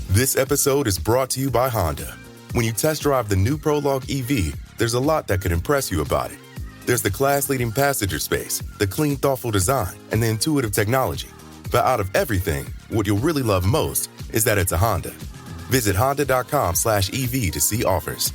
This episode is brought to you by Honda. When you test drive the new Prologue EV, there's a lot that could impress you about it. There's the class-leading passenger space, the clean, thoughtful design, and the intuitive technology. But out of everything, what you'll really love most is that it's a Honda. Visit honda.com/EV to see offers.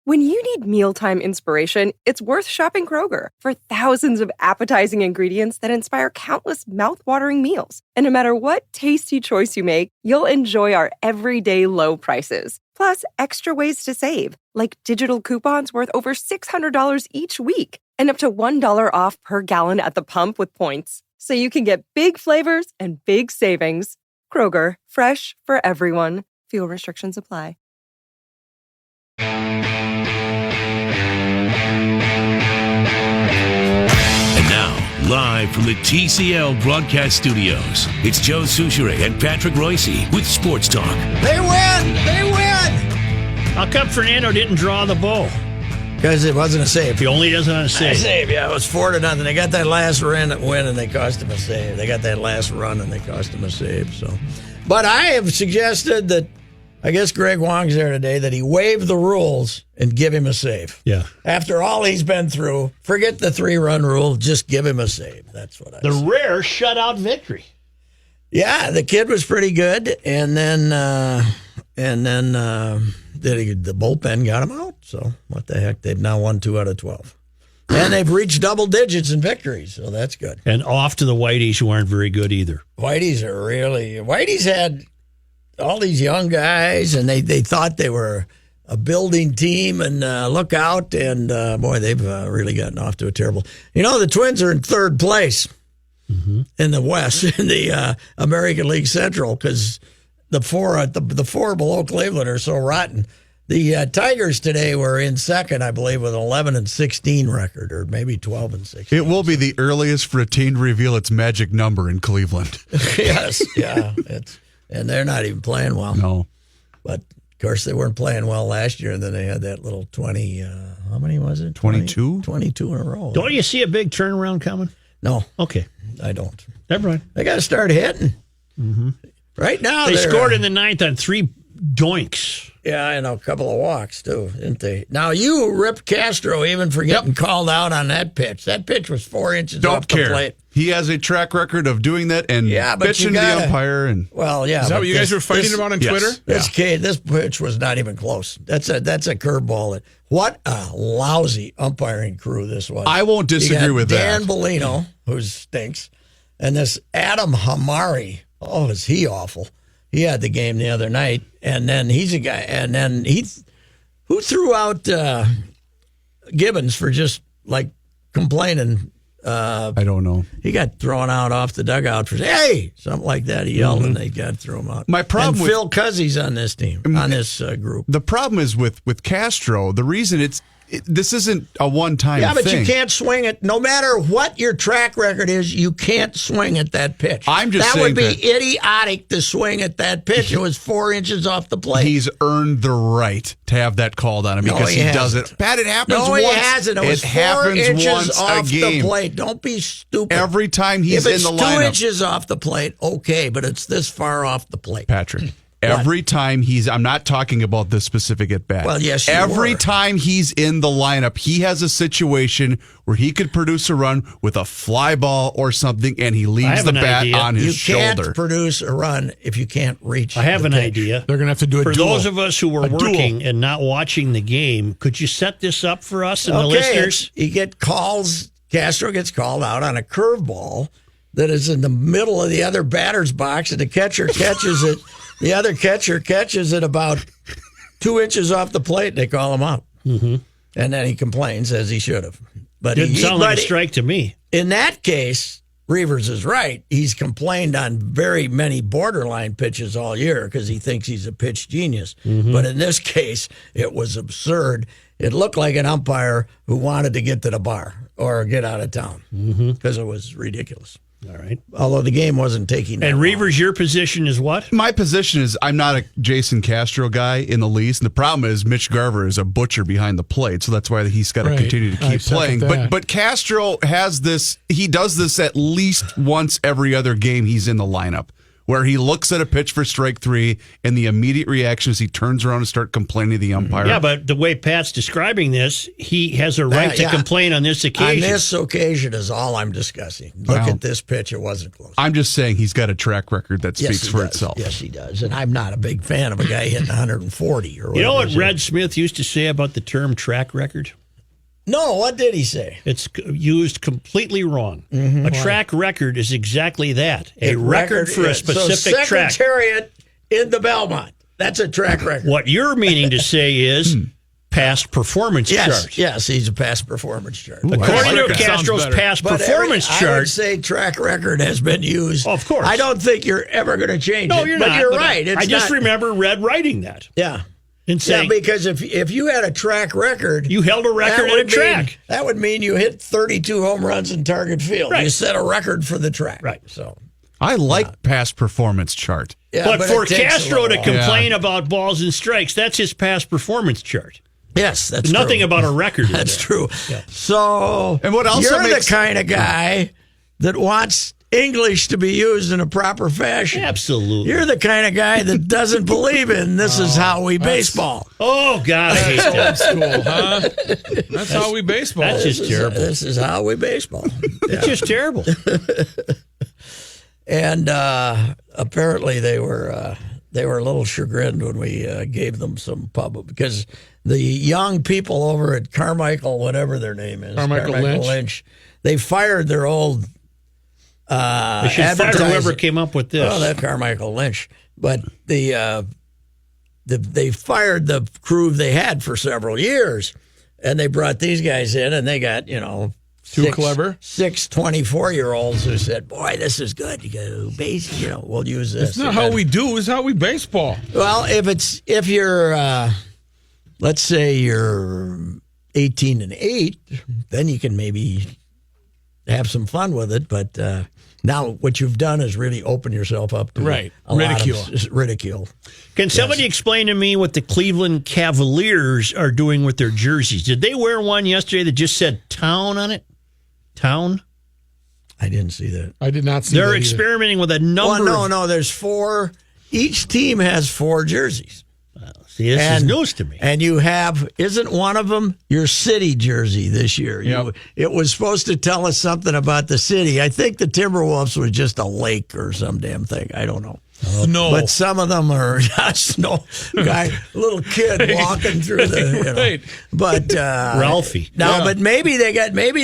When you need mealtime inspiration, it's worth shopping Kroger for thousands of appetizing ingredients that inspire countless mouth-watering meals. And no matter what tasty choice you make, you'll enjoy our everyday low prices. Plus, extra ways to save, like digital coupons worth over $600 each week and up to $1 off per gallon at the pump with points. So you can get big flavors and big savings. Kroger, fresh for everyone. Fuel restrictions apply. Live from the TCL broadcast studios, it's Joe Souchere and Patrick Royce with Sports Talk. They win! They win! How come Fernando didn't draw the bull? Because it wasn't a save. He only doesn't on a save. Yeah, it was 4-0. They got that last win and they cost him a save. They got that last run and they cost him a save. So, but I have suggested that, I guess Greg Wong's there today, that he waive the rules and give him a save. Yeah. After all he's been through, forget the 3-run rule, just give him a save. That's what I The say. rare shutout victory. Yeah, the kid was pretty good, and then the bullpen got him out. So what the heck? They've now won 2 out of 12. And they've reached double digits in victories, so that's good. And off to the Whiteys, who aren't very good either. Whiteys had all these young guys, and they thought they were a building team, and look out, and boy, they've really gotten off to a terrible. You know, the Twins are in third place in the West, in the American League Central, because the four below Cleveland are so rotten. The Tigers today were in second, I believe, with an 11-16 record, or maybe 12-16. It will be the earliest for a team to reveal its magic number in Cleveland. Yes, yeah, and they're not even playing well. No. But, of course, they weren't playing well last year, and then they had that little 20, how many was it? 22? 22 in a row. Don't you see a big turnaround coming? No. Okay. I don't. Never mind. They got to start hitting. Mm-hmm. Right now, they scored in the ninth on 3 doinks. Yeah, I know, a couple of walks, too, didn't they? Now, you ripped Castro even for getting called out on that pitch. That pitch was 4 inches off the plate. He has a track record of doing that and bitching to the umpire. Well, yeah. Is that what you guys were fighting about on Twitter? This pitch was not even close. That's a curveball. What a lousy umpiring crew this was. I won't disagree with Dan that. Bellino, who stinks, and this Adam Hamari. Oh, is he awful. He had the game the other night, and then he's a guy, and then who threw out Gibbons for just like complaining. I don't know. He got thrown out off the dugout for something like that. He yelled, and they got to throw him out. My problem and with Phil Cuzzy's on this team, on this group. The problem is with Castro. The reason this isn't a one-time thing. Yeah, but you can't swing it. No matter what your track record is, you can't swing at that pitch. I'm just saying saying that would be idiotic to swing at that pitch. It was 4 inches off the plate. He's earned the right to have that called on him because he does it. Pat, it happens once. No, he hasn't. It was 4 inches off the plate. Don't be stupid. Every time he's in the lineup. If it's 2 inches off the plate, okay, but it's this far off the plate. Patrick. Every time I'm not talking about this specific at bat. Well, yes, every time he's in the lineup, he has a situation where he could produce a run with a fly ball or something, and he leaves the bat on his shoulder. You can't produce a run if you can't reach. I have an idea. They're going to have to do a for duel. those of us who were working and not watching the game. Could you set this up for us and the listeners? You get calls. Castro gets called out on a curveball that is in the middle of the other batter's box, and the catcher catches it. The other catcher catches it about 2 inches off the plate, and they call him out. Mm-hmm. And then he complains, as he should have. But didn't sound like a strike to me. In that case, Reavers is right. He's complained on very many borderline pitches all year because he thinks he's a pitch genius. Mm-hmm. But in this case, it was absurd. It looked like an umpire who wanted to get to the bar or get out of town because it was ridiculous. All right. Although the game wasn't taking that And long. Reavers, your position is what? My position is I'm not a Jason Castro guy in the least, and the problem is Mitch Garver is a butcher behind the plate, so that's why he's got to continue to keep playing. But Castro has this. He does this at least once every other game he's in the lineup, where he looks at a pitch for strike 3, and the immediate reaction is he turns around and start complaining to the umpire. Yeah, but the way Pat's describing this, he has a right to complain on this occasion. On this occasion is all I'm discussing. Look at this pitch; it wasn't close. I'm just saying he's got a track record that speaks for does. itself. Yes, he does. And I'm not a big fan of a guy hitting 140 or whatever. You know what Red Smith used to say about the term track record? No, what did he say? It's used completely wrong. A track record is exactly that. A record for a specific track. Secretariat in the Belmont. That's a track record. What you're meaning to say is past performance chart. Yes, he's a past performance chart. According to Castro's past performance I chart. would say track record has been used. Of course. I don't think you're ever going to change it. No, you're but not. You're right. I just remember Red writing that. Yeah. And saying, because if you had a track record, you held a record at a track. That would mean you hit 32 home runs in Target Field. Right. You set a record for the track. Right. So I like past performance chart. Yeah, but for it takes Castro to while. complain about balls and strikes, that's his past performance chart. Yes, that's Nothing true. about a record. That's true. Yeah. So, and what also you're makes the kind of guy that wants English to be used in a proper fashion. Absolutely. You're the kind of guy that doesn't believe in this is how we baseball. Oh, God, I hate that. School, huh? That's how we baseball. That's just terrible. This is how we baseball. It's just terrible. And apparently they were a little chagrined when we gave them some pub because the young people over at Carmichael, whatever their name is, Carmichael Lynch, they fired their old They should fire whoever came up with this. Oh, that Carmichael Lynch. But they fired the crew they had for several years, and they brought these guys in, and they got, Too clever. 6 24-year-olds who said, "Boy, this is good. You go base. We'll use this." It's not how we do. It's how we baseball. Well, if you're, let's say you're 18 and 8, then you can maybe have some fun with it. But now what you've done is really open yourself up to ridicule. Can somebody explain to me what the Cleveland Cavaliers are doing with their jerseys? Did they wear one yesterday that just said "Town" on it? Town? I didn't see that. I did not see They're that either. experimenting with a number. No. There's 4. Each team has 4 jerseys. See, this is news to me. And you isn't one of them your city jersey this year? Yep. It was supposed to tell us something about the city. I think the Timberwolves was just a lake or some damn thing. I don't know. No. But some of them are just little kid walking through the. Right. But Ralphie. No, Yeah. but maybe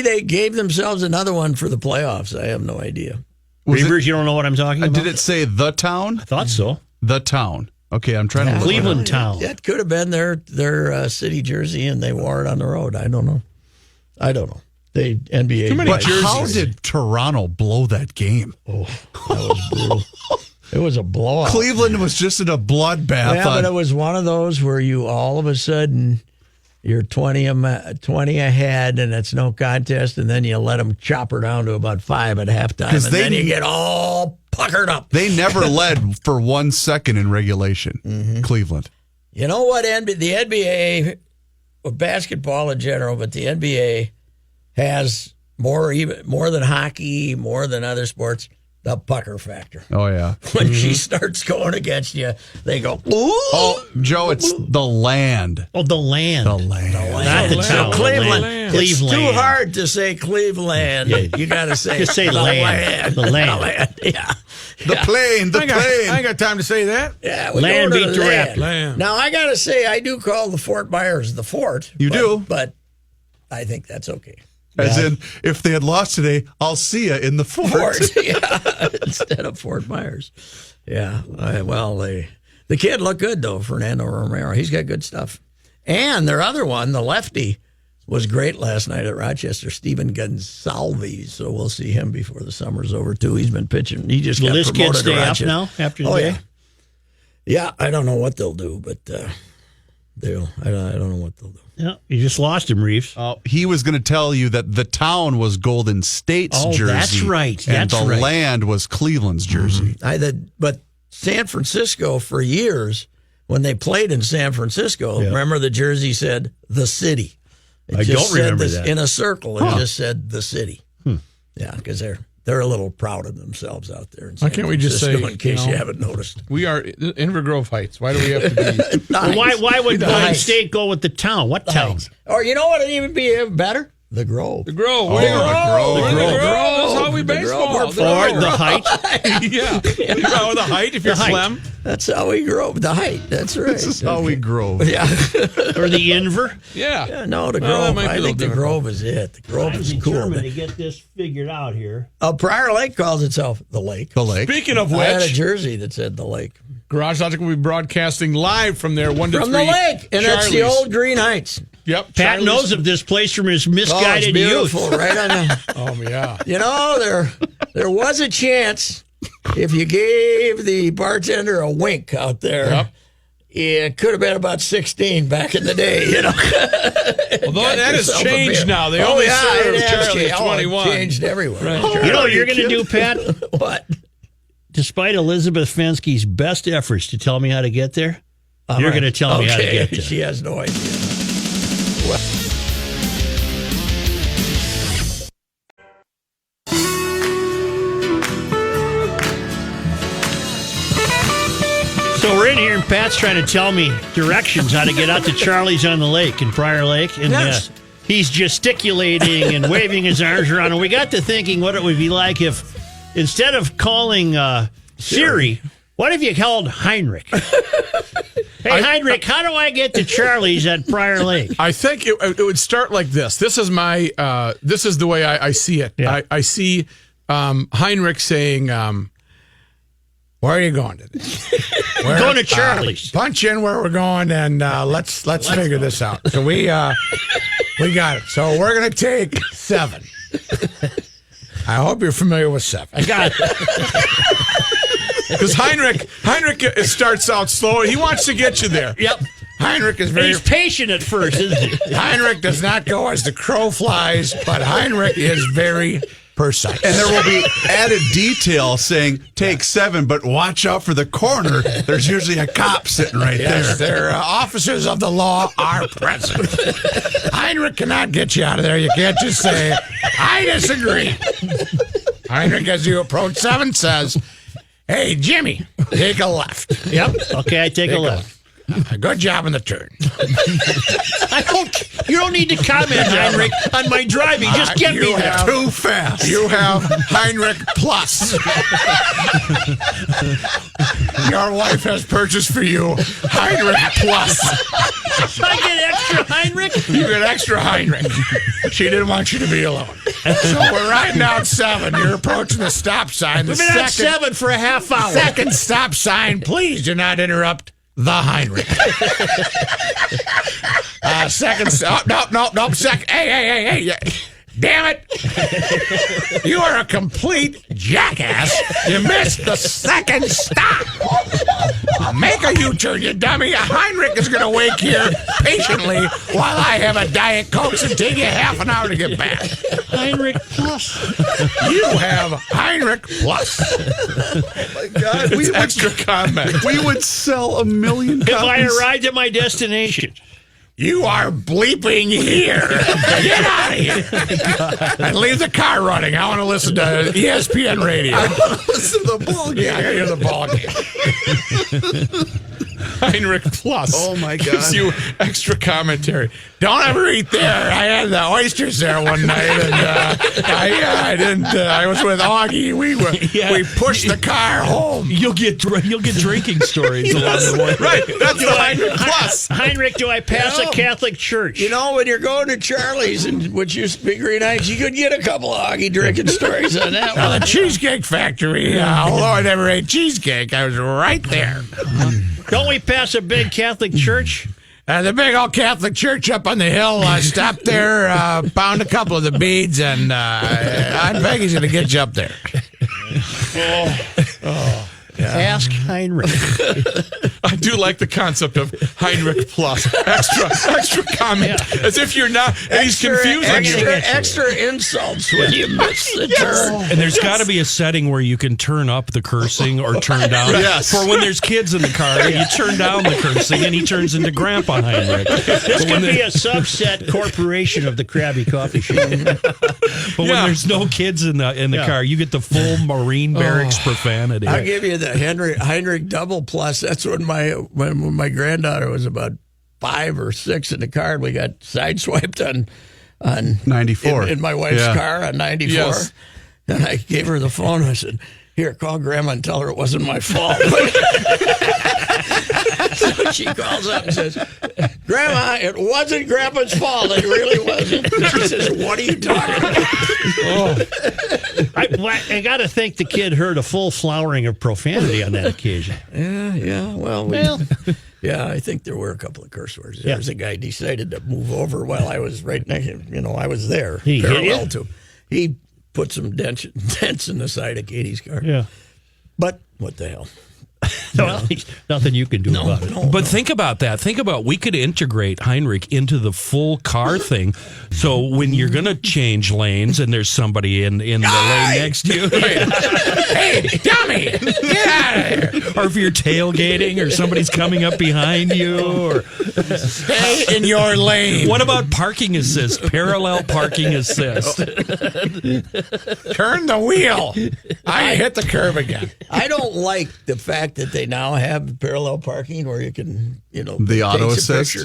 they gave themselves another one for the playoffs. I have no idea. Reavers, you don't know what I'm talking about? Did it say the town? I thought so. The town. Okay, I'm trying to look Cleveland it up. Town. That could have been their city jersey, and they wore it on the road. I don't know. The NBA. Too many But jerseys. how did Toronto blow that game? Oh, that was brutal. It was a blowout. Cleveland was just in a bloodbath. Yeah, but it was one of those where you all of a sudden you're 20 ahead, and it's no contest, and then you let them chop her down to about 5 at halftime, and then you get all puckered up. They never led for 1 second in regulation. Cleveland. You know what? The NBA, basketball in general, but the NBA has more than hockey, more than other sports. The pucker factor. Oh, yeah. When she starts going against you, they go, ooh. Oh, Joe, it's the land. Oh, the land. The land. Not the town. Cleveland. The land. It's Cleveland. too hard to say Cleveland. Yeah. You got to say Just say the land. The land. Yeah. The plane. The plane. I ain't got time to say that. Yeah, we Land go to beat the the land. Raptors. Land. Now, I got to say, I do call the Fort Myers the fort. You do? But I think that's okay. As in, if they had lost today, I'll see you in the fort. Yeah, instead of Fort Myers. Yeah. The kid looked good, though, Fernando Romero. He's got good stuff. And their other one, the lefty, was great last night at Rochester, Steven Gonsalves. So we'll see him before the summer's over, too. He's been pitching. He just Will got this kid promoted stay to up Rochester. now after the day? Yeah. Yeah, I don't know what they'll do, but deal. I don't know what they'll do. Yeah, you just lost him, Reeves. He was going to tell you that the town was Golden State's jersey. That's right. And the land was Cleveland's jersey. But San Francisco, for years, when they played in San Francisco, remember the jersey said the city. It I just don't remember said that. in a circle. It just said the city. Yeah, because they're a little proud of themselves out there. In San Why can't we just Francisco, say, in case you know, you haven't noticed? We are Inver Grove Heights. Why do we have to be? Nice. Why would The Golden Heights. State go with the town? What town? Heights. Or you know what would even be even better? The Grove. The Grove. Oh, the Grove. We're in the The Grove. That's how we Grove. The baseball. Grove. Or the Heights? Yeah. You know, the height if you're height. Clem. That's how we grow. The height. That's right. This is how we grow. Yeah. Or the Inver? Yeah. Yeah, no, the Well, that Grove. might be a I little think the difficult. Grove is it. The Grove I'm is cool. determined to get this figured out here. Prior Lake calls itself the Lake. The lake. Speaking of I had a which, jersey that said the Lake. Garage Logic will be broadcasting live from there 1 to 3. From the lake. And that's the Charlie's. old Green Heights. Yep. Pat Charlie's. knows of this place from his Oh, it's misguided youth. beautiful. Right on the. Oh, yeah. You know, there was a chance if you gave the bartender a wink out there. Yep. It could have been about 16 back in the day, you know. Although that has yourself a changed beer. now. They Oh, only yeah, serve it has Charlie at changed. Oh, it 21. changed everywhere. You know what you're going to do, Pat? What? Despite Elizabeth Fenske's best efforts to tell me how to get there, you're going to tell me how to get there. She has no idea. So we're in here, and Pat's trying to tell me directions how to get out to Charlie's on the lake in Prior Lake. And Yes. he's gesticulating and waving his arms around. And we got to thinking what it would be like if, instead of calling Siri, what if you called Heinrich? Hey, Heinrich, how do I get to Charlie's at Prior Lake? I think it would start like this. This is my. This is the way I see it. Yeah. I see Heinrich saying, "Where are you going today? We're going to Charlie's. Punch in where we're going, and let's figure this out." So we got it. So we're gonna take 7. I hope you're familiar with 7. I got it. Because Heinrich starts out slow. He wants to get you there. Yep. Heinrich is And very. he's patient at first, isn't he? Heinrich does not go as the crow flies, but Heinrich is very precise. And there will be added detail saying, take 7, but watch out for the corner. There's usually a cop sitting right Yes, there. their officers of the law are present. Heinrich cannot get you out of there. You can't just say, I disagree. Heinrich, as you approach 7, says, hey, Jimmy, take a left. Yep. Okay, I take a left. Good job on the turn. You don't need to comment, Heinrich, on my driving. Just get me You there. have- Too fast. You have Heinrich Plus. Your wife has purchased for you Heinrich Plus. I get extra Heinrich. You get extra Heinrich. She didn't want you to be alone. So we're riding down 7. You're approaching the stop sign. We've been at 7 for a half hour. Second stop sign. Please do not interrupt the Heinrich. Second stop. Nope. Second. Hey. Damn it. You are a complete jackass. You missed the second stop. Make a U-turn, you dummy. Heinrich is going to wait here patiently while I have a Diet Coke and take you half an hour to get back. Heinrich Plus. You have Heinrich Plus. God, It's extra comment. we would sell 1 million If I copies. arrived at my destination. You are bleeping here. Get out of here. And leave the car running. I want to listen to ESPN radio. Listen to the ball game. Yeah, I got to hear the ball game. Heinrich Plus. Oh, my God. Gives you extra commentary. Don't ever eat there. I had the oysters there one night, and I didn't. I was with Augie. We pushed the car home. You'll get drinking stories along the way. Right. That's the Heinrich Plus. Heinrich, do I pass a Catholic church? You know, when you're going to Charlie's, and which used to be Green Heights, you could get a couple of Augie drinking stories on that Now, one. the Cheesecake Factory, although I never ate cheesecake, I was right there. Don't we pass a big Catholic church? The big old Catholic church up on the hill. I stopped there, found a couple of the beads, and Aunt Peggy's going to get you up there. Ask Heinrich. I do like the concept of Heinrich plus extra comment, as if you're not. And he's confusing you. Extra insults when you miss the turn. And there's got to be a setting where you can turn up the cursing or turn down. Yes. For when there's kids in the car, you turn down the cursing and he turns into Grandpa Heinrich. This could be a subset corporation of the Krabby Coffee Shop. But when there's no kids in the car, you get the full Marine Barracks profanity. I'll give you the Heinrich double plus. That's when my granddaughter was about 5 or 6 in the car, and we got sideswiped on 94 in my wife's car on 94. Yes. And I gave her the phone. I said, "Here, call Grandma and tell her it wasn't my fault." So she calls up and says, "Grandma, it wasn't Grandpa's fault. It really wasn't." She says, "What are you talking about?" I got to think the kid heard a full flowering of profanity on that occasion. Yeah. Well, yeah, I think there were a couple of curse words. There was a guy decided to move over while I was right next to him. I was there. He parallel to him. He put some dents in the side of Katie's car. Yeah. But what the hell? Well, nothing you can do about it. But think about that. Think about we could integrate Heinrich into the full car thing. So when you're going to change lanes and there's somebody in the lane next to you. Hey, dummy! Get out of here! Or if you're tailgating or somebody's coming up behind you. Or Stay in your lane. what about parking assist? Parallel parking assist. Turn the wheel. I hit the curb again. I don't like the fact that they now have parallel parking where you can, the auto assist.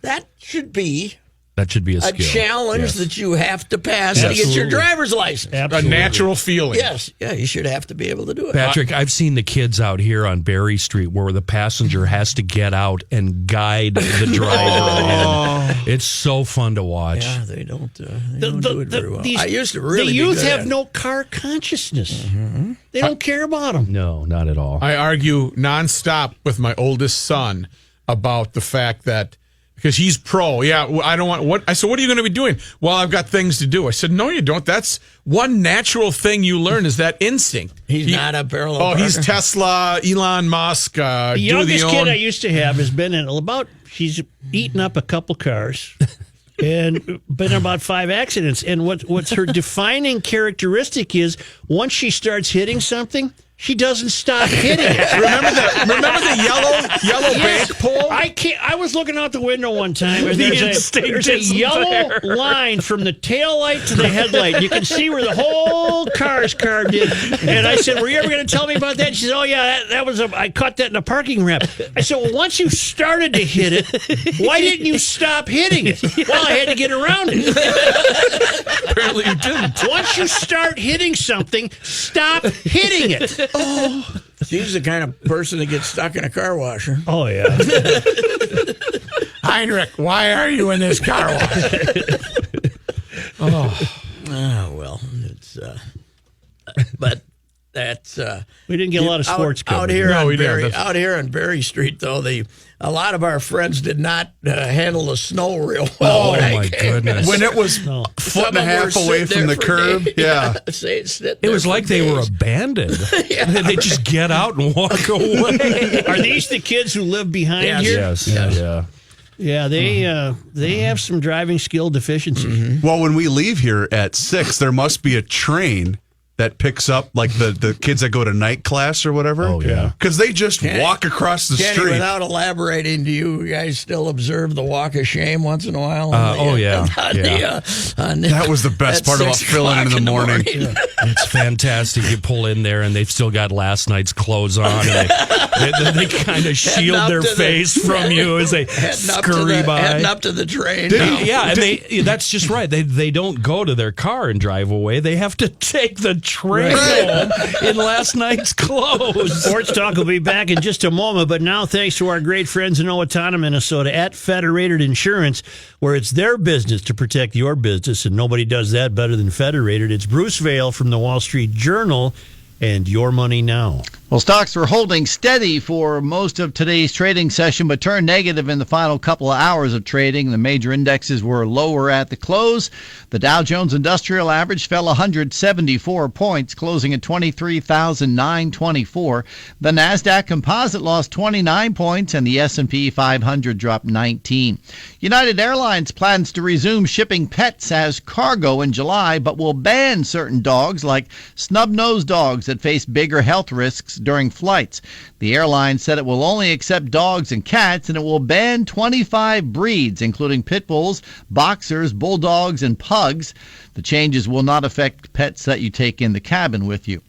That should be That should be a skill. challenge that you have to pass to get your driver's license. Absolutely. A natural feeling. Yes, you should have to be able to do it. Patrick, I've seen the kids out here on Berry Street where the passenger has to get out and guide the driver. And it's so fun to watch. Yeah, they don't do it very well. I used to really the be youth good have at it. no car consciousness. They don't care about them. No, not at all. I argue nonstop with my oldest son about the fact that because he's pro. Yeah, I don't want what I said. What are you going to be doing? Well, I've got things to do. I said, no, you don't. That's one natural thing you learn is that instinct. He's not a parallel parker. He's Tesla, Elon Musk. The youngest kid I used to have has been in she's eaten up a couple cars and been in about 5 accidents. And what's her defining characteristic is once she starts hitting something, she doesn't stop hitting it. Remember the yellow bank pole? I was looking out the window one time, and there's a yellow line from the tail light to the headlight. You can see where the whole car is carved in. And I said, "Were you ever going to tell me about that?" She said, "Oh yeah, that was I caught that in a parking ramp." I said, "Well, once you started to hit it, why didn't you stop hitting it?" "Well, I had to get around it." Apparently you didn't. Once you start hitting something, stop hitting it. Oh, she's the kind of person that gets stuck in a car washer. Oh yeah. Heinrich, why are you in this car wash? Well, it's but that's We didn't get a lot of sports out coverage. here. No, On we didn't. Berry, out here on Berry Street, though, a lot of our friends did not handle the snow real well. Oh, when I my came. goodness. When it was a foot and a half away from the curb. Yeah. It was like they were abandoned. They just get out and walk away. Are these the kids who live behind Yes. here? Yes. Yeah. Yeah, they have some driving skill deficiency. Well, when we leave here at 6, there must be a train that picks up like the kids that go to night class or whatever. Oh, yeah. Because they just walk across the Kenny, street. without elaborating, do you guys still observe the walk of shame once in a while? Yeah. That was the best part about filling in the morning. It's fantastic. You pull in there and they've still got last night's clothes on. And they kind of shield their face from you as they scurry by. Heading up to the train. Yeah, and that's just right. They don't go to their car and drive away. They have to take the train home in last night's clothes. Sports Talk will be back in just a moment, but now thanks to our great friends in Owatonna, Minnesota at Federated Insurance, where it's their business to protect your business, and nobody does that better than Federated. It's Bruce Vail from the Wall Street Journal and Your Money Now. Well, stocks were holding steady for most of today's trading session, but turned negative in the final couple of hours of trading. The major indexes were lower at the close. The Dow Jones Industrial Average fell 174 points, closing at 23,924. The Nasdaq Composite lost 29 points, and the S&P 500 dropped 19. United Airlines plans to resume shipping pets as cargo in July, but will ban certain dogs like snub-nosed dogs that face bigger health risks during flights. The airline said it will only accept dogs and cats, and it will ban 25 breeds, including pit bulls, boxers, bulldogs, and pugs. The changes will not affect pets that you take in the cabin with you.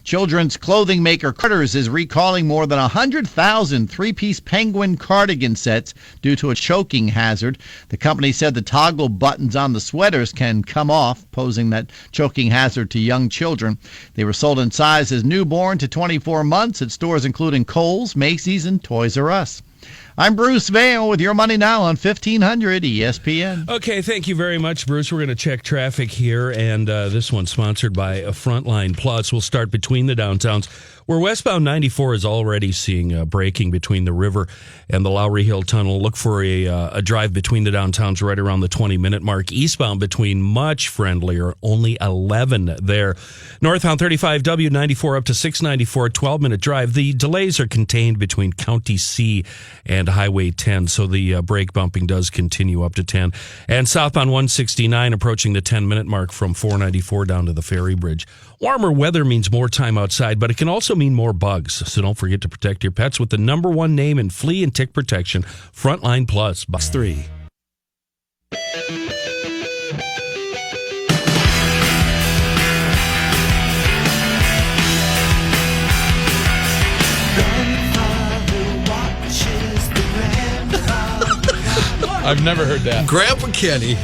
Children's clothing maker Carter's is recalling more than 100,000 three-piece penguin cardigan sets due to a choking hazard. The company said the toggle buttons on the sweaters can come off, posing that choking hazard to young children. They were sold in sizes newborn to 24 months at stores including Kohl's, Macy's, and Toys R Us. I'm Bruce Vail with your Money Now on 1500 ESPN. Okay, thank you very much, Bruce. We're going to check traffic here, and this one's sponsored by Frontline Plus. We'll start between the downtowns, where westbound 94 is already seeing braking between the river and the Lowry Hill Tunnel. Look for a drive between the downtowns right around the 20-minute mark. Eastbound between much friendlier, only 11 there. Northbound 35W 94 up to 694, 12-minute drive. The delays are contained between County C and Highway 10, so the brake bumping does continue up to 10. And southbound 169 approaching the 10-minute mark from 494 down to the Ferry Bridge. Warmer weather means more time outside, but it can also mean more bugs. So don't forget to protect your pets with the #1 name in flea and tick protection, Frontline Plus. Box 3. I've never heard that. Grandpa Kenny.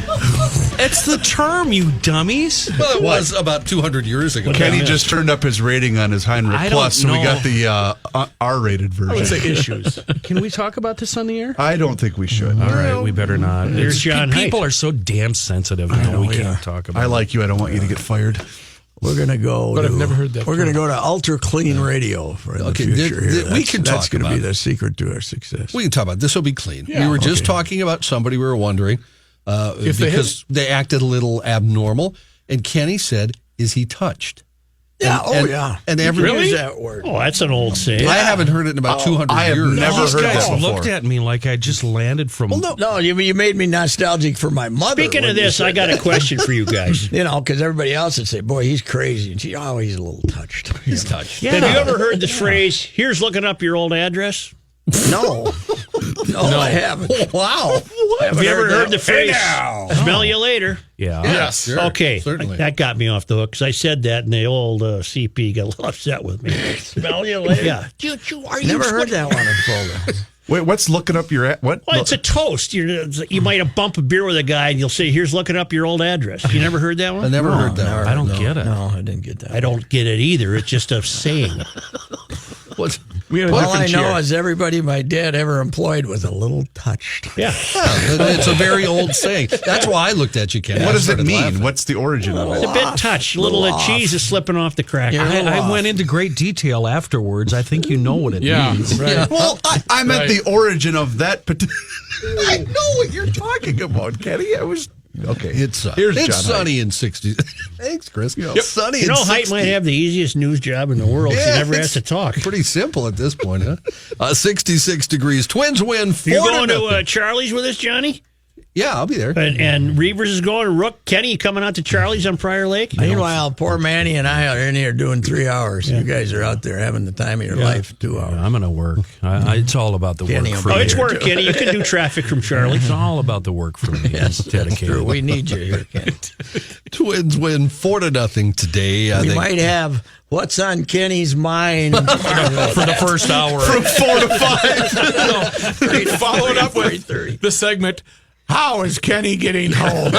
It's the term, you dummies. Well, it was about 200 years ago. Kenny just turned up his rating on his Heinrich Plus, so we got the R-rated version. I would say issues. Can we talk about this on the air? I don't think we should. All right, we better not. There's John People Haidt. are so damn sensitive now. We can't talk about I like you. I don't want you to get fired. We're going to go. But I've never heard that We're going to term. go to ultra clean radio for the future. Here. we can That's talk going to about be it. the secret to our success. We can talk about it. This will be clean. Yeah, we were just okay. talking about somebody we were wondering because they acted a little abnormal. And Kenny said, is he touched? Yeah. And, yeah. And every Use that word. Oh, that's an old saying. I haven't heard it in about 200 I have years. never These heard guys that before. looked at me like I just landed from. No, you made me nostalgic for my mother. Speaking when of you this, said I got a question for you guys. You know, because everybody else would say, "Boy, he's crazy," and he's a little touched. He's touched. Have you ever heard the phrase, here's looking up your old address? No, I haven't. Wow. Have you ever heard the phrase, smell you later? Yeah. Yes. Sure, Okay, certainly. that got me off the hook because I said that and the old CP got a little upset with me. Smell you later? Yeah. Never heard that one before. Wait, what's looking up your what? Well, it's a toast. You might have bumped a beer with a guy and you'll say, here's looking up your old address. You never heard that one? I never heard that. I don't get it. No, I didn't get that. I don't get it either. It's just a saying. What? We had a All I different know chair. is everybody my dad ever employed was a little touched. Yeah. It's a very old saying. That's why I looked at you, Kenny. What I does it started mean? laughing. What's the origin of It's it? a bit touch. A little cheese is slipping off the cracker. Yeah. I went into great detail afterwards. I think you know what it Yeah, means. right. Well, I meant Right. the origin of that particular. I know what you're talking about, Kenny. I was okay. It's Here's it's John sunny in 60. Thanks, Chris. It's sunny You in know, 60. Height might have the easiest news job in the world. Yeah, She never has it's to talk. Pretty simple at this point, huh? 66 degrees. Twins win 4 You're going nothing. to Charlie's with us, Johnny? Yeah, I'll be there. And Reavers is going to Rook. Kenny, you coming out to Charlie's on Prior Lake? Meanwhile, poor Manny and I are in here doing 3 hours. You guys are out there having the time of your life, 2 hours. I'm going to work. It's all about the Kenny work will for Oh, me. it's work, Kenny. You can do traffic from Charlie. It's all about the work for me. Yes, It's dedicated. true. We need you here, Kenny. Twins win 4 nothing today. I We think. might have what's on Kenny's mind For the first hour. From 4 to 5. Followed up with 3:30. the segment, How is Kenny getting home?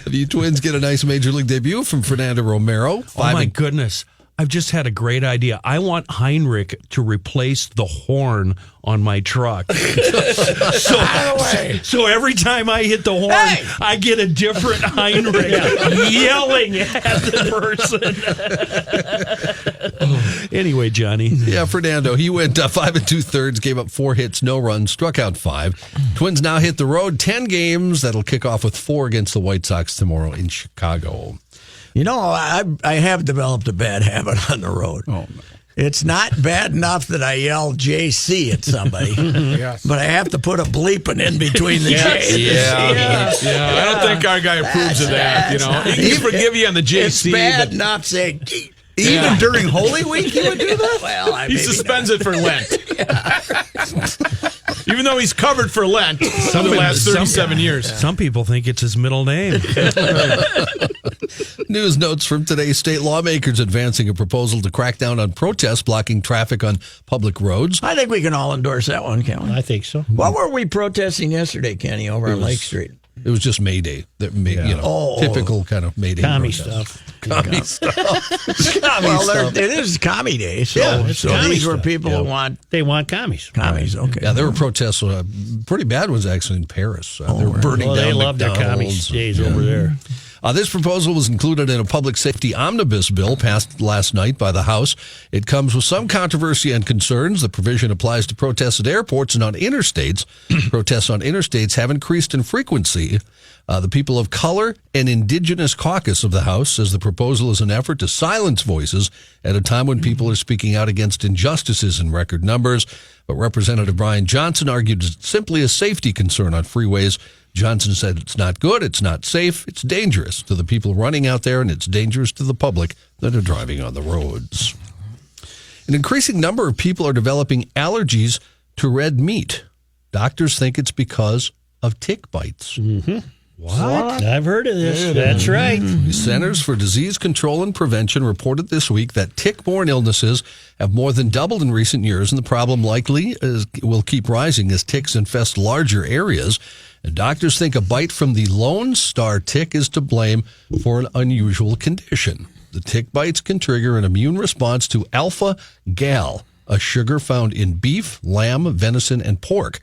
The Twins get a nice major league debut from Fernando Romero. Oh, my goodness. I've just had a great idea. I want Heinrich to replace the horn on my truck. So every time I hit the horn, I get a different Heinrich yelling at the person. Anyway, Johnny. Yeah, Fernando, he went 5 2/3, gave up 4 hits, no runs, struck out 5. Twins now hit the road 10 games. That'll kick off with 4 against the White Sox tomorrow in Chicago. You know, I have developed a bad habit on the road. Oh, no. It's not bad enough that I yell JC at somebody, but I have to put a bleeping in between the J's. Yeah. I don't think our guy approves of that. You know, he can forgive you on the JC. It's bad enough saying. Even during Holy Week, he would do that? Well, he suspends it for Lent. Even though he's covered for Lent for the last 37 years. Some people think it's his middle name. News notes from today. State lawmakers advancing a proposal to crack down on protests blocking traffic on public roads. I think we can all endorse that one, can't we? I think so. What were we protesting yesterday, Kenny, over on Lake Street? It was just May Day. Typical kind of May Day commie protest. stuff. Commie stuff. It is commie day, so these were people who want... They want commies. Commies, okay. Yeah, there were protests, pretty bad ones actually in Paris. They were burning down They love their commie days over there. This proposal was included in a public safety omnibus bill passed last night by the House. It comes with some controversy and concerns. The provision applies to protests at airports and on interstates. Protests on interstates have increased in frequency. The People of Color and Indigenous Caucus of the House says the proposal is an effort to silence voices at a time when people are speaking out against injustices in record numbers. But Representative Brian Johnson argued it's simply a safety concern on freeways. Johnson said it's not good, it's not safe, it's dangerous to the people running out there, and it's dangerous to the public that are driving on the roads. An increasing number of people are developing allergies to red meat. Doctors think it's because of tick bites. Mm-hmm. What? I've heard of this. That's right. The Centers for Disease Control and Prevention reported this week that tick-borne illnesses have more than doubled in recent years, and the problem likely will keep rising as ticks infest larger areas. And doctors think a bite from the Lone Star tick is to blame for an unusual condition. The tick bites can trigger an immune response to alpha-gal, a sugar found in beef, lamb, venison, and pork.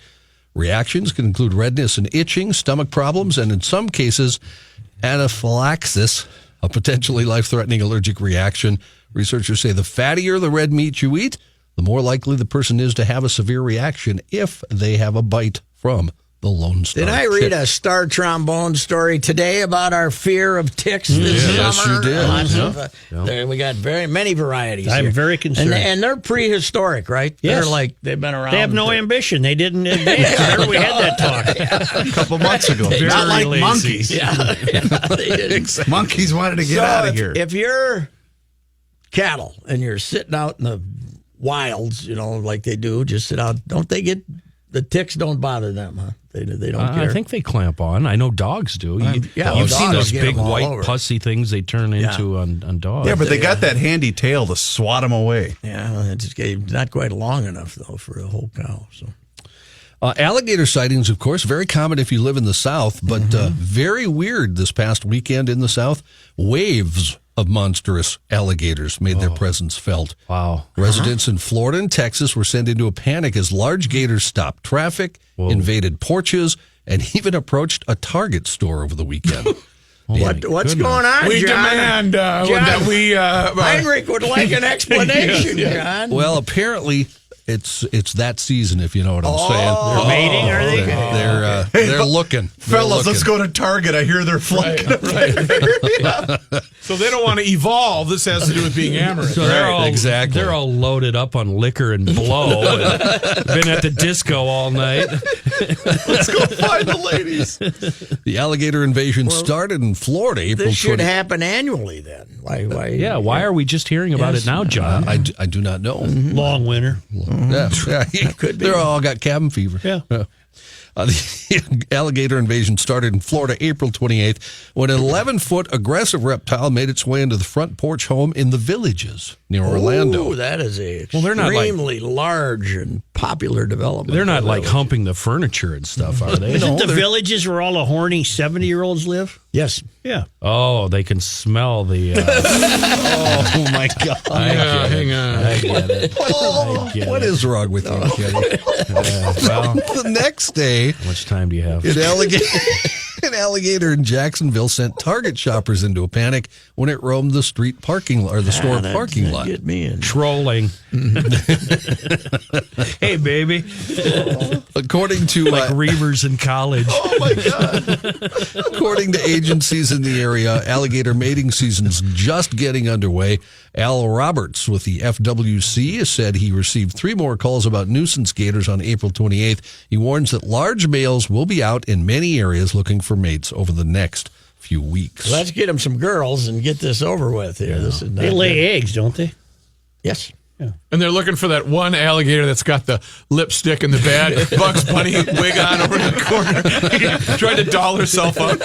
Reactions can include redness and itching, stomach problems, and in some cases, anaphylaxis, a potentially life-threatening allergic reaction. Researchers say the fattier the red meat you eat, the more likely the person is to have a severe reaction if they have a bite from the Lone Star. Did I read a Star Trombone story today about our fear of ticks this summer? Yes, you did. We got very many varieties. I'm here. very concerned. And they're prehistoric, right? Yes. They've been around. They have no ambition. They didn't advance. Remember we had that talk a couple months ago. Not like lazy. monkeys. They didn't. Monkeys wanted to get out of here. If you're cattle and you're sitting out in the wilds, like they do, just sit out, don't they get... The ticks don't bother them, huh? They don't care. I think they clamp on. I know dogs do. You've seen those big white pussy things they turn into on dogs. Yeah, but they got that handy tail to swat them away. Yeah, it's not quite long enough, though, for a whole cow. So. Alligator sightings, of course, very common if you live in the South, but very weird this past weekend in the South. Waves of monstrous alligators made their presence felt. Wow. Residents in Florida and Texas were sent into a panic as large gators stopped traffic, invaded porches, and even approached a Target store over the weekend. What's going on, we John? demand that we... Heinrich would like an explanation, John. Well, apparently... It's that season, if you know what I'm saying. They're mating, are they? They're looking. Fellas, let's go to Target. I hear they're flunking. Right. So they don't want to evolve. This has to do with being amorous. So they're all loaded up on liquor and blow. And been at the disco all night. Let's go find the ladies. The alligator invasion started in Florida April 20th. This should happen annually then. Why? Yeah, why are we just hearing about it now, John? I do not know. Long winter. Yeah, could be. They're all got cabin fever. Yeah. The alligator invasion started in Florida April 28th when an 11-foot aggressive reptile made its way into the front porch home in the Villages near Orlando. Oh, that is they're not extremely large and popular development. They're not like humping the furniture and stuff, are they? Isn't the Villages where all the horny 70-year-olds live? Yes. Yeah. Oh, they can smell the. Oh my God! Hang on. I get it. What is wrong with you, Kenny? Well, The next day, how much time do you have? an alligator in Jacksonville sent Target shoppers into a panic when it roamed the street parking or the store parking lot. Get me in. Trolling. Hey, baby. According to Like Reavers in college. oh my God! According to agencies in the area, alligator mating season's just getting underway. Al Roberts with the FWC has said he received 3 more calls about nuisance gators on April 28th. He warns that large males will be out in many areas looking for mates over the next few weeks. Let's get him some girls and get this over with here. This is They lay eggs, don't they? Yes. And they're looking for that one alligator that's got the lipstick and the bad Bugs Bunny wig on over in the corner, trying to doll herself up.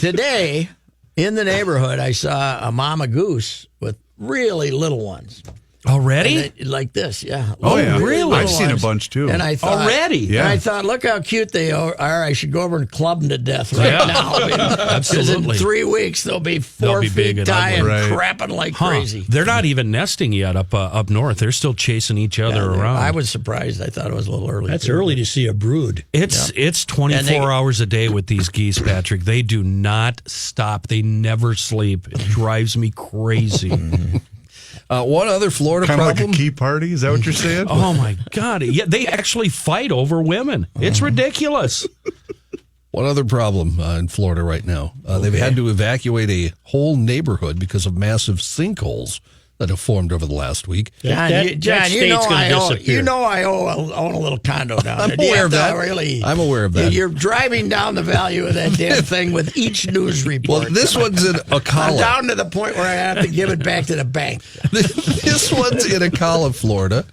Today, in the neighborhood, I saw a mama goose with really little ones. Already? And like this, yeah. Oh, yeah. Really I've little seen a ones. bunch, too. And I thought, Already? Yeah. And I thought, look how cute they are. I should go over and club them to death right now. Because in Absolutely. 3 weeks, they'll be 4 They'll be big feet and high and ugly. Right. crapping like Huh. crazy. They're not even nesting yet up north. They're still chasing each other around. I was surprised. I thought it was a little early. That's too. early to see a brood. It's 24 hours a day with these geese, Patrick. They do not stop. They never sleep. It drives me crazy. One other Florida Kind of problem. like a key party. Is that what you're saying? Oh my God! Yeah, they actually fight over women. It's ridiculous. One other problem in Florida right now. They've had to evacuate a whole neighborhood because of massive sinkholes that have formed over the last week. John, That you know state's gonna I own. disappear. You know I own a little condo down there. I'm Do you aware have of to that. Really, I'm aware of that. You're driving down the value of that damn thing with each news report. Well, this one's in I'm Ocala. down to the point where I have to give it back to the bank. This one's in Ocala, Florida.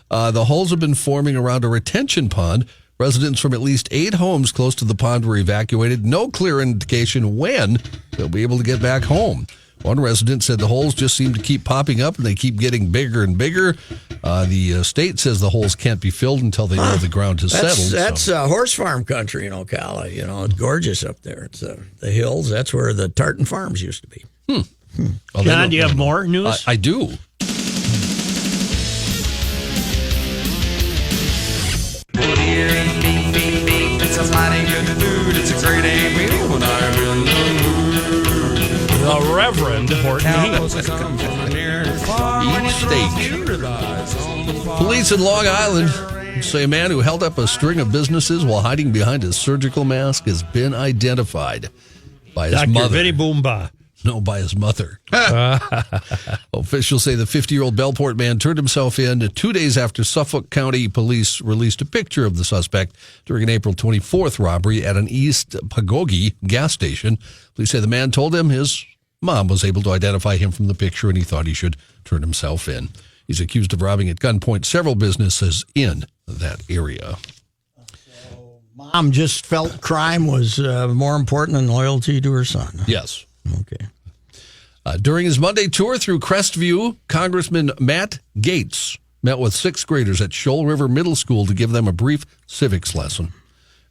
The holes have been forming around a retention pond. Residents from at least 8 homes close to the pond were evacuated. No clear indication when they'll be able to get back home. One resident said the holes just seem to keep popping up and they keep getting bigger and bigger. The state says the holes can't be filled until they know the ground has settled. That's horse farm country in Ocala. You know, it's gorgeous up there. It's the hills. That's where the tartan farms used to be. Well, they John, don't do you have know. more news? I do. It's a mighty good food. It's a great meal when I'm in the The Reverend Horton Heat. Eat steak. Police in Long Island say a man who held up a string of businesses while hiding behind a surgical mask has been identified by his Dr. mother. Vinny Boomba. No, by his mother. Officials say the 50-year-old Bellport man turned himself in 2 days after Suffolk County police released a picture of the suspect during an April 24th robbery at an East Pagogi gas station. Police say the man told him his mom was able to identify him from the picture and he thought he should turn himself in. He's accused of robbing at gunpoint several businesses in that area. Mom just felt crime was more important than loyalty to her son. Yes. Okay. During his Monday tour through Crestview, Congressman Matt Gaetz met with 6th graders at Shoal River Middle School to give them a brief civics lesson.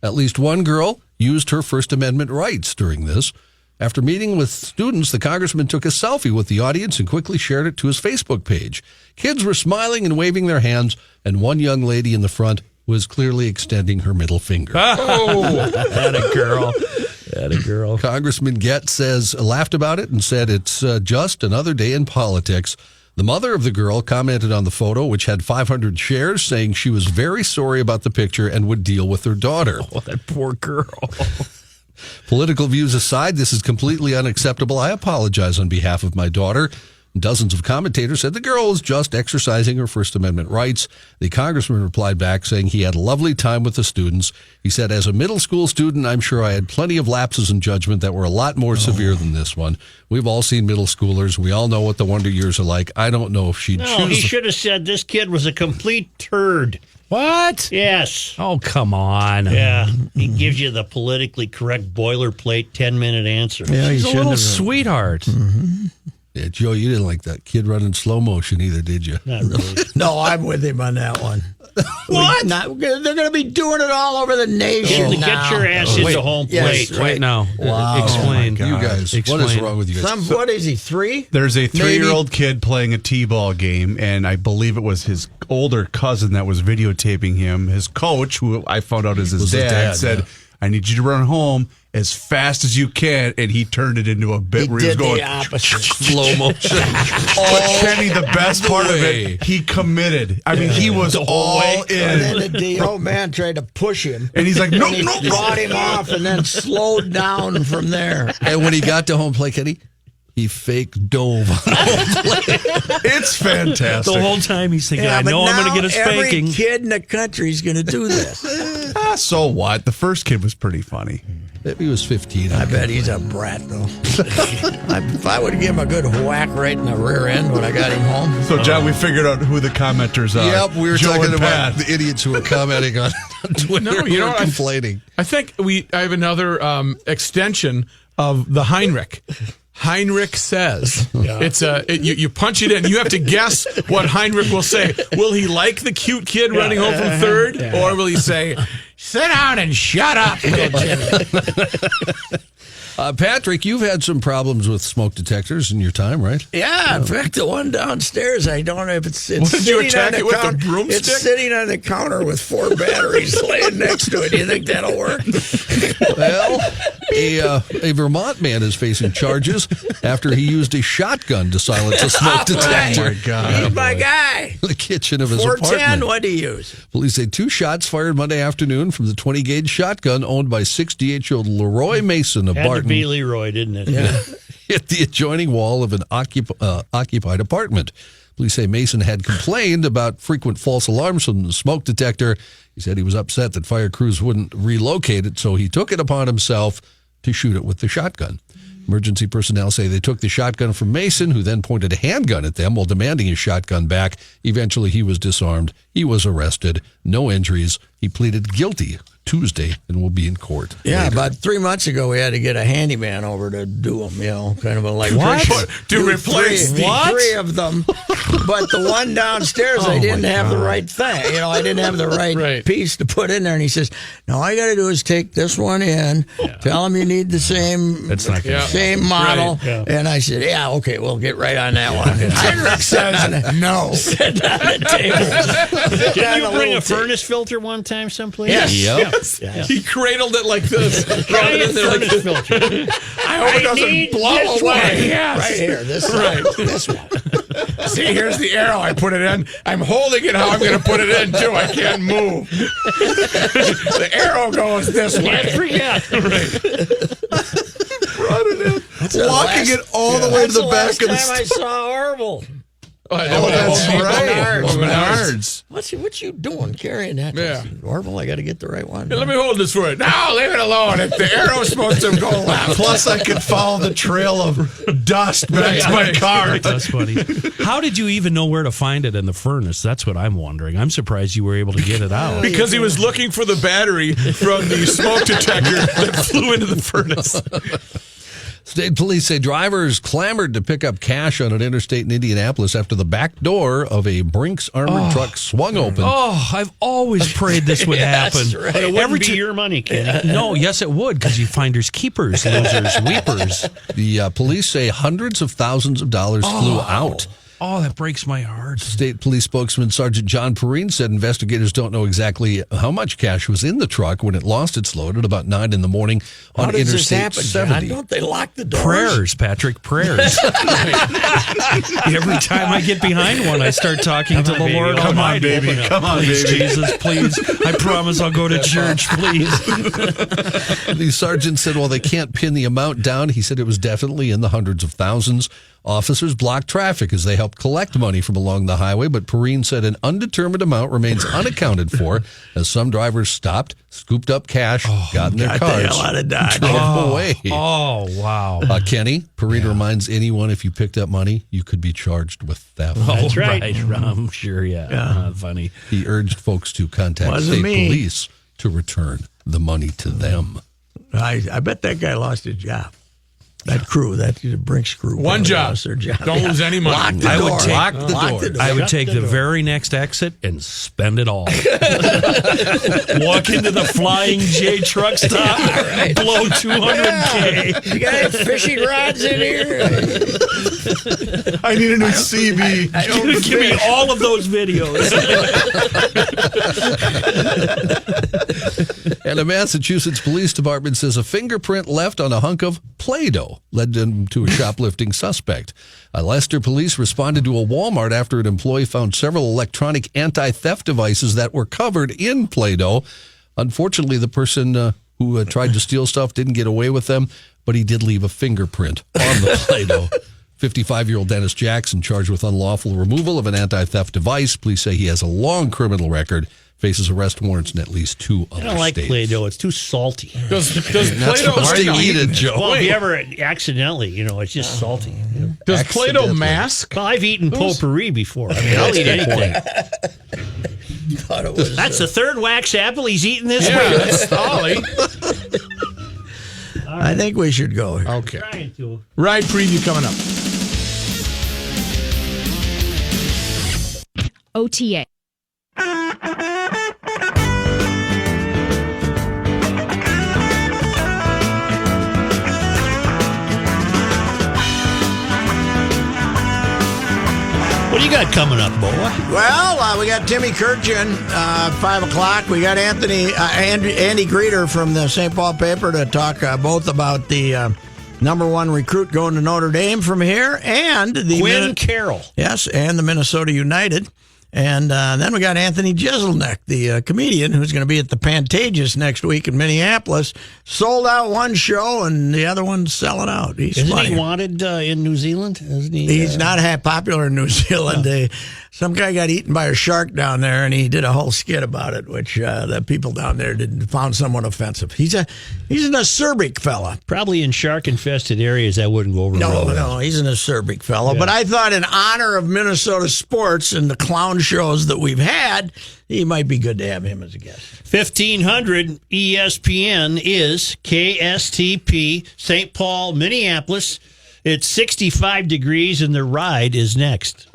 At least one girl used her First Amendment rights during this. After meeting with students, the congressman took a selfie with the audience and quickly shared it to his Facebook page. Kids were smiling and waving their hands, and one young lady in the front was clearly extending her middle finger. Oh, that a girl. That a girl. Congressman Gaetz laughed about it and said it's just another day in politics. The mother of the girl commented on the photo, which had 500 shares, saying she was very sorry about the picture and would deal with her daughter. Oh, that poor girl. Political views aside, this is completely unacceptable. I apologize on behalf of my daughter. Dozens of commentators said the girl was just exercising her First Amendment rights. The congressman replied back saying he had a lovely time with the students. He said, as a middle school student, I'm sure I had plenty of lapses in judgment that were a lot more severe than this one. We've all seen middle schoolers. We all know what the wonder years are like. I don't know if she'd No, choose. he should have said this kid was a complete turd. What? Yes. Oh, come on. Yeah. He gives you the politically correct boilerplate 10-minute answer. Yeah, He's he a should little have. sweetheart. Yeah, Joe, you didn't like that kid running slow motion either, did you? Not really. No, I'm with him on that one. What? They're going to be doing it all over the nation now. Get your ass into home plate. Wait now. Wow. Explain. You guys, what is wrong with you guys? What is he, 3? There's a 3-year-old kid playing a t-ball game, and I believe it was his older cousin that was videotaping him. His coach, who I found out is his dad, said, I need you to run home as fast as you can, and he turned it into a bit where he was going the opposite. Slow motion. Oh, Kenny, the best part of it, he committed. I mean, he was all in. And then the old man tried to push him. And he's like, no, he no. brought him off and then slowed down from there. And when he got to home plate, Kenny, he fake dove on home plate. It's fantastic. The whole time he's thinking, I but know I'm now going to get a spanking. Every kid in the country is going to do this. So what? The first kid was pretty funny. Maybe he was 15. I bet he's a brat, though. If I would give him a good whack right in the rear end when I got him home. So, John, we figured out who the commenters are. Yep, we were Joe talking and about Pat. the idiots who were commenting on Twitter. No, you know what? Complaining. I think I have another extension of the Heinrich. Heinrich says. It's you punch it in. You have to guess what Heinrich will say. Will he like the cute kid running home from third, or will he say, "Sit down and shut up"? Patrick, you've had some problems with smoke detectors in your time, right? Yeah, in fact, the one downstairs, I don't know if it's What, did you sitting attack on it with a counter. broomstick? It's sitting on the counter with 4 batteries laying next to it. Do you think that'll work? Well, a Vermont man is facing charges after he used a shotgun to silence a smoke detector. Oh, my God. He's my guy. In the kitchen of his 410, apartment. what'd he use? Police say 2 shots fired Monday afternoon from the 20-gauge shotgun owned by 68-year-old Leroy Mason of Had to Barton. be Leroy, didn't it? Yeah. Hit the adjoining wall of an occupied apartment. Police say Mason had complained about frequent false alarms from the smoke detector. He said he was upset that fire crews wouldn't relocate it, so he took it upon himself to shoot it with the shotgun. Emergency personnel say they took the shotgun from Mason, who then pointed a handgun at them while demanding his shotgun back. Eventually, he was disarmed. He was arrested. No injuries. He pleaded guilty Tuesday and will be in court. Yeah, later. about 3 months ago, we had to get a handyman over to do them, kind of a like To replace three of them. But the one downstairs, I didn't have the right thing. I didn't have the right piece to put in there. And he says, "No, all you got to do is take this one in, tell him you need the same model." Right. Yeah. And I said, "Yeah, okay, we'll get right on that one." And Heinrich says, "No." Sit on the table. Didn't you bring a furnace filter one time someplace? Yes. Yep. Yes. He cradled it like this. Giant furnace filter. I hope it doesn't blow away. Yes. Right here, this one. See, here's the arrow. I put it in. I'm holding it how I'm going to put it in, too. I can't move. The arrow goes this way. Can't forget. Running in. Walking it all the way to the back of the Last time I saw Orville. Oh, that's right. Menards. What you doing carrying that? Yeah. Orville, I got to get the right one. Here, let me hold this for it. No, leave it alone. If the arrow's supposed to go left. Plus, I could follow the trail of dust back to my car. That's funny. How did you even know where to find it in the furnace? That's what I'm wondering. I'm surprised you were able to get it out. Because he was looking for the battery from the smoke detector that flew into the furnace. State police say drivers clamored to pick up cash on an interstate in Indianapolis after the back door of a Brinks armored truck swung open. Oh, I've always prayed this would happen. Right. But it wouldn't be your money, Kenny. No, yes, it would, because you finders keepers, losers, weepers. The police say hundreds of thousands of dollars flew out. Oh, that breaks my heart. State Police spokesman Sergeant John Perrine said investigators don't know exactly how much cash was in the truck when it lost its load at about 9 in the morning on How does this Interstate happen, 70. John? Don't they lock the doors? Prayers, Patrick, prayers. Every time I get behind one, I start talking to the baby. Lord Come on, Almighty. baby. Come on, Please, baby. Jesus, please. I promise I'll go to church, please. The sergeant said while they can't pin the amount down, he said it was definitely in the hundreds of thousands. Officers blocked traffic as they helped collect money from along the highway, but Perrine said an undetermined amount remains unaccounted for as some drivers stopped, scooped up cash, got in their cars, the hell out of Dodge. drove away. Oh, wow. Kenny, Perrine reminds anyone if you picked up money, you could be charged with theft. That's right. I'm sure, yeah. Funny. He urged folks to contact Wasn't state me. police to return the money to them. I bet that guy lost his job. That crew, that Brinks crew. One job. Don't lose any money. Lock the door. I would take the very next exit and spend it all. Walk into the Flying J truck stop, blow $200K. You got any fishing rods in here? I need a new CB. Give me all of those videos. And a Massachusetts police department says a fingerprint left on a hunk of Play-Doh led them to a shoplifting suspect. Leicester police responded to a Walmart after an employee found several electronic anti-theft devices that were covered in Play-Doh. Unfortunately, the person who tried to steal stuff didn't get away with them, but he did leave a fingerprint on the Play-Doh. 55-year-old Dennis Jackson charged with unlawful removal of an anti-theft device. Police say he has a long criminal record, faces arrest warrants in at least 2 other states. I don't like Play-Doh. It's too salty. Does Play-Doh eat it, Joe? Well, if you ever accidentally, it's just salty. Does Play-Doh mask? Well, I've eaten potpourri before. I mean, I'll eat anything. That's the third wax apple he's eaten this Yeah, week. that's Ollie. I think we should go. Okay. Trying to. Ride preview coming up. OTA. What do you got coming up, boy? Well, we got Timmy Kirchin, 5 o'clock. We got Andy Greeter from the St. Paul paper to talk both about the number 1 recruit going to Notre Dame from here and the Quinn Carroll. Yes, and the Minnesota United. And then we got Anthony Jeselnik, the comedian, who's going to be at the Pantages next week in Minneapolis. Sold out one show, and the other one's selling out. Isn't he wanted in New Zealand? Isn't he? He's not popular in New Zealand. No. Some guy got eaten by a shark down there, and he did a whole skit about it, which the people down there found somewhat offensive. He's an acerbic fella. Probably in shark-infested areas, that wouldn't go over well. No, he's an acerbic fella. Yeah. But I thought in honor of Minnesota sports and the clown shows that we've had, he might be good to have him as a guest. 1500 ESPN is KSTP, St. Paul, Minneapolis. It's 65 degrees, and the ride is next.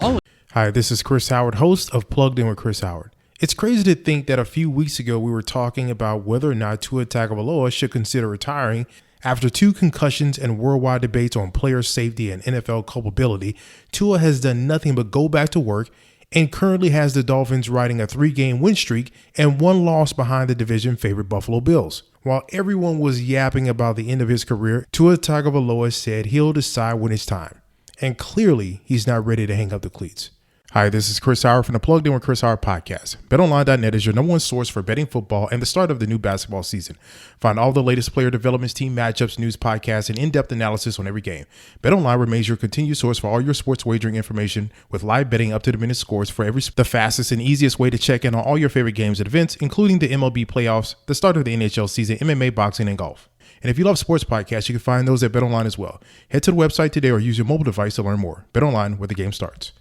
Hi, this is Chris Howard, host of Plugged In with Chris Howard. It's crazy to think that a few weeks ago we were talking about whether or not Tua Tagovailoa should consider retiring. After 2 concussions and worldwide debates on player safety and NFL culpability, Tua has done nothing but go back to work and currently has the Dolphins riding a 3-game win streak and 1 loss behind the division favorite Buffalo Bills. While everyone was yapping about the end of his career, Tua Tagovailoa said he'll decide when it's time. And clearly, he's not ready to hang up the cleats. Hi, this is Chris Howard from the Plugged In with Chris Howard podcast. BetOnline.net is your number 1 source for betting football and the start of the new basketball season. Find all the latest player developments, team matchups, news, podcasts, and in-depth analysis on every game. BetOnline remains your continued source for all your sports wagering information with live betting, up-to-the-minute scores for the fastest and easiest way to check in on all your favorite games and events, including the MLB playoffs, the start of the NHL season, MMA, boxing, and golf. And if you love sports podcasts, you can find those at BetOnline as well. Head to the website today or use your mobile device to learn more. BetOnline, where the game starts.